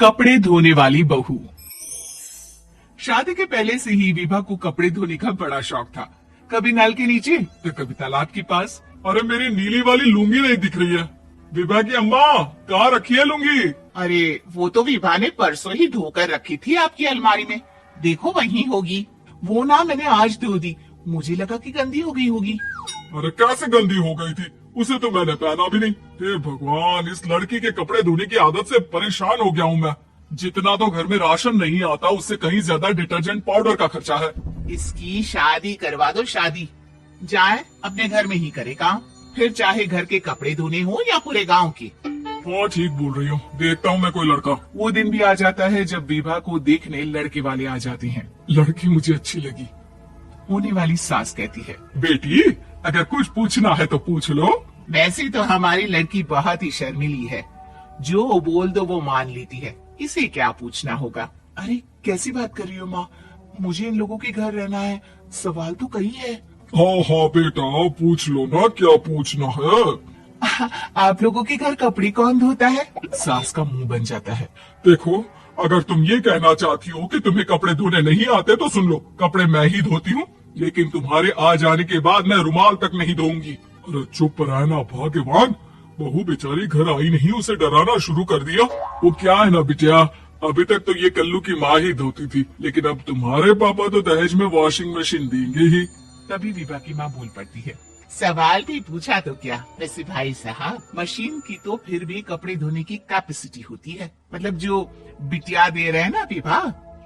कपड़े धोने वाली बहू। शादी के पहले से ही विभा को कपड़े धोने का बड़ा शौक था। कभी नल के नीचे तो कभी तालाब के पास। अरे मेरी नीली वाली लुंगी नहीं दिख रही है। विभा की अम्मा, कहाँ रखी है लुंगी? अरे वो तो विभा ने परसों ही धोकर रखी थी आपकी अलमारी में, देखो वहीं होगी। वो ना मैंने आज धो दी, मुझे लगा कि गंदी हो गई होगी। अरे कैसे गंदी हो गई थी? उसे तो मैंने पहना भी नहीं। हे भगवान, इस लड़की के कपड़े धोने की आदत से परेशान हो गया हूँ मैं। जितना तो घर में राशन नहीं आता, उससे कहीं ज्यादा डिटर्जेंट पाउडर का खर्चा है। इसकी शादी करवा दो, शादी जाए अपने घर में ही करे काम, फिर चाहे घर के कपड़े धोने हो या पूरे गांव के। हाँ ठीक बोल रही हूँ, देखता हूँ मैं कोई लड़का। वो दिन भी आ जाता है जब विभा को देखने लड़के वाले आ जाते हैं। लड़की मुझे अच्छी लगी। होने वाली सास कहती है, बेटी अगर कुछ पूछना है तो पूछ लो। वैसे तो हमारी लड़की बहुत ही शर्मीली है, जो बोल दो वो मान लेती है, इसे क्या पूछना होगा। अरे कैसी बात कर रही हो माँ, मुझे इन लोगों के घर रहना है, सवाल तो कई है। हाँ हाँ बेटा, पूछ लो ना, क्या पूछना है। आप लोगों के घर कपड़े कौन धोता है? सास का मुंह बन जाता है। देखो, अगर तुम ये कहना चाहती हो कि तुम्हें कपड़े धोने नहीं आते तो सुन लो, कपड़े मैं ही धोती हूँ, लेकिन तुम्हारे आ जाने के बाद मैं रुमाल तक नहीं धोऊंगी। अरे चुप रहना भाग्यवान, बहू बेचारी घर आई नहीं, उसे डराना शुरू कर दिया। वो क्या है ना बिटिया, अभी तक तो ये कल्लू की माँ ही धोती थी, लेकिन अब तुम्हारे पापा तो दहेज में वॉशिंग मशीन देंगे ही। तभी विभा की माँ बोल पड़ती है, सवाल भी पूछा तो क्या। वैसे भाई साहब, मशीन की तो फिर भी कपड़े धोने की कैपेसिटी होती है। मतलब जो बिटिया दे रहे हैं ना विभा,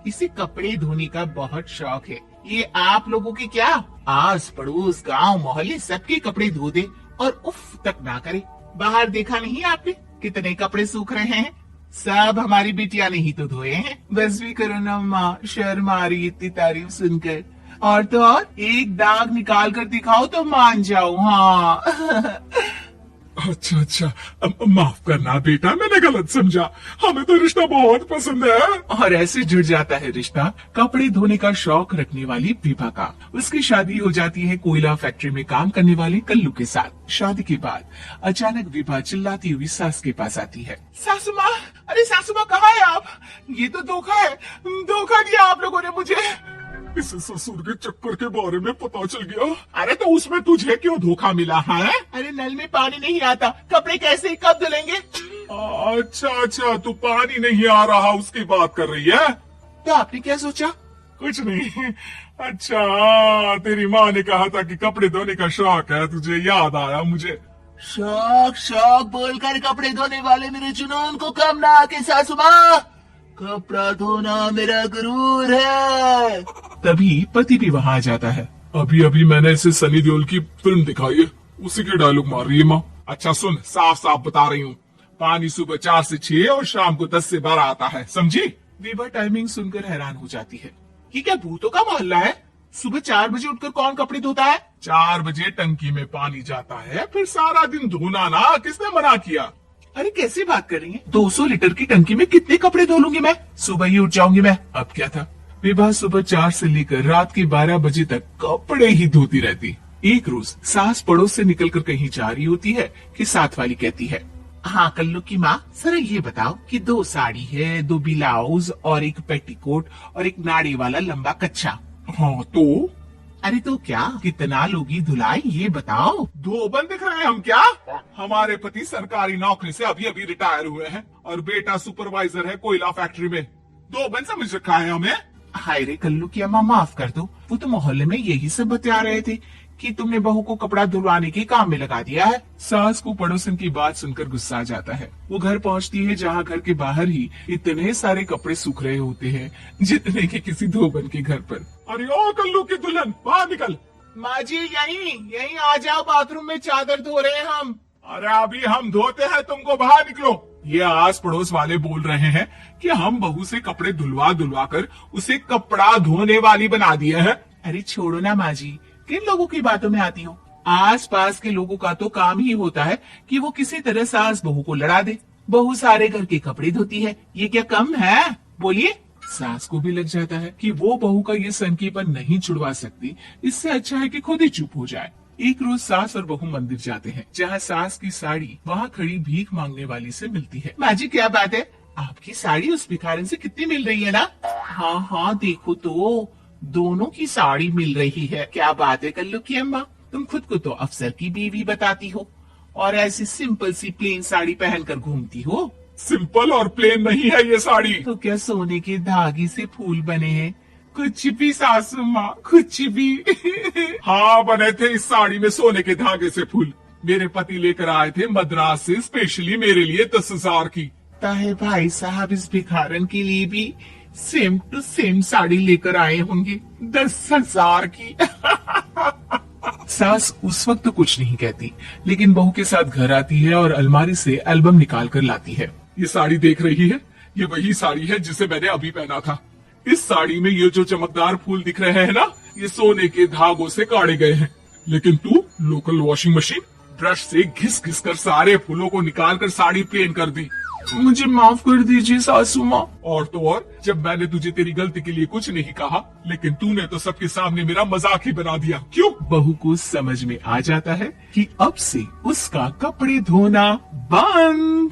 इसे कपड़े धोने का बहुत शौक है। ये आप लोगों के क्या, आस पड़ोस गांव मोहल्ले सबके कपड़े धो दे और उफ तक ना करे। बाहर देखा नहीं आपने कितने कपड़े सूख रहे हैं, सब हमारी बिटिया ने ही तो धोए हैं। बस भी करो ना माँ, शर्म आ रही इतनी तारीफ सुनकर। और तो और एक दाग निकाल कर दिखाओ तो मान जाओ। हाँ अच्छा अच्छा, माफ करना बेटा, मैंने गलत समझा। हमें तो रिश्ता बहुत पसंद है। और ऐसे जुड़ जाता है रिश्ता कपड़े धोने का शौक रखने वाली विभा का। उसकी शादी हो जाती है कोयला फैक्ट्री में काम करने वाले कल्लू के साथ। शादी के बाद अचानक विभा चिल्लाती हुई सास के पास आती है। सासू माँ, अरे सासू माँ कहाँ है आप? ये तो धोखा है, धोखा दिया आप लोगों ने मुझे। इसे ससुर के चक्कर के बारे में पता चल गया। अरे तो उसमें तुझे क्यों धोखा मिला है? अरे नल में पानी नहीं आता, कपड़े कैसे कब धुलेंगे? अच्छा अच्छा, तू पानी नहीं आ रहा उसकी बात कर रही है। तो आपने क्या सोचा? कुछ नहीं। अच्छा, तेरी माँ ने कहा था कि कपड़े धोने का शौक है, तुझे याद आया मुझे। शौक शौक बोलकर कपड़े धोने वाले मेरे जुनून को कम ना आके सासू माँ, कपड़ा धोना मेरा गुरूर है। तभी पति भी वहाँ आ जाता है। अभी अभी मैंने इसे सनी देओल की फिल्म दिखाई है, उसी के डायलॉग मार रही है माँ। अच्छा सुन, साफ साफ बता रही हूँ, पानी सुबह 4 से 6 और शाम को 10 से 12 आता है, समझी? विभा टाइमिंग सुनकर हैरान हो जाती है। ये क्या भूतों का मोहल्ला है? सुबह 4 बजे उठकर कौन कपड़े धोता है? 4 बजे टंकी में पानी जाता है, फिर सारा दिन धोना ना, किसने मना किया? अरे कैसी बात कर रही है? 200 लीटर की टंकी में कितने कपड़े धो लूंगी मैं, सुबह ही उठ जाऊंगी मैं। अब क्या था, विभा सुबह 4 से लेकर रात के 12 बजे तक कपड़े ही धोती रहती। एक रोज सास पड़ोस से निकलकर कहीं जा रही होती है कि साथ वाली कहती है, हाँ कल्लू की माँ, जरा ये बताओ कि 2 साड़ी है, 2 ब्लाउज और एक पेटीकोट और एक नाड़ी वाला लंबा कच्छा। हाँ तो? अरे तो क्या, कितना लोगी धुलाई ये बताओ। धोबन दिख रहे हैं हम क्या? हमारे पति सरकारी नौकरी से अभी अभी रिटायर हुए हैं और बेटा सुपरवाइजर है कोयला फैक्ट्री में। धोबन समझ रखा है हमें। हाय रे कल्लू की अम्मा, माफ कर दो, वो तो मोहल्ले में यही सब बता रहे थे कि तुमने बहू को कपड़ा धुलवाने के काम में लगा दिया है। सास को पड़ोसन की बात सुनकर गुस्सा आ जाता है। वो घर पहुंचती है जहां घर के बाहर ही इतने सारे कपड़े सूख रहे होते हैं जितने के किसी धोबन के घर पर। अरे ओ कल्लू की दुल्हन, बाहर निकल। माँ जी यहीं आ जाओ, बाथरूम में चादर धो रहे हैं हम। अरे अभी हम धोते हैं, तुमको बाहर निकलो। ये आस पड़ोस वाले बोल रहे हैं कि हम बहू से कपड़े धुलवा कर उसे कपड़ा धोने वाली बना दिए हैं। अरे छोड़ो ना माँ जी, किन लोगों की बातों में आती हो? आस पास के लोगों का तो काम ही होता है कि वो किसी तरह सास बहू को लड़ा दे। बहू सारे घर के कपड़े धोती है, ये क्या कम है? बोलिए। सास को भी लग जाता है कि वो बहू का ये सनकीपन नहीं छुड़वा सकती, इससे अच्छा है कि खुद ही चुप हो जाए। एक रोज सास और बहू मंदिर जाते हैं, जहाँ सास की साड़ी वहाँ खड़ी भीख मांगने वाली से मिलती है। माँ जी क्या बात है, आपकी साड़ी उस भिखारन से कितनी मिल रही है ना? हाँ हाँ देखो तो, दोनों की साड़ी मिल रही है। क्या बात है कल्लू की अम्मा, तुम खुद को तो अफसर की बीवी बताती हो और ऐसी सिंपल सी प्लेन साड़ी पहनकर घूमती हो। सिंपल और प्लेन नहीं है ये साड़ी। तो क्या सोने के धागे से फूल बने हैं? कुछ भी सासू माँ, कुछ भी। हाँ बने थे इस साड़ी में सोने के धागे से फूल। मेरे पति लेकर आए थे मद्रास से स्पेशली मेरे लिए 10,000 की। ताहे भाई साहब इस भिखारन के लिए भी सेम टू सेम साड़ी लेकर आए होंगे 10,000 की। सास उस वक्त तो कुछ नहीं कहती, लेकिन बहू के साथ घर आती है और अलमारी से एल्बम निकाल कर लाती है। ये साड़ी देख रही है, ये वही साड़ी है जिसे मैंने अभी पहना था। इस साड़ी में ये जो चमकदार फूल दिख रहे हैं ना, ये सोने के धागों से काटे गए हैं। लेकिन तू लोकल वॉशिंग मशीन ब्रश से घिस घिस कर सारे फूलों को निकाल कर साड़ी प्लेन कर दी। मुझे माफ कर दीजिए सासू माँ। और तो और, जब मैंने तुझे तेरी गलती के लिए कुछ नहीं कहा, लेकिन तूने तो सबके सामने मेरा मजाक ही बना दिया। क्यों? बहू को समझ में आ जाता है कि अब से उसका कपड़े धोना बंद।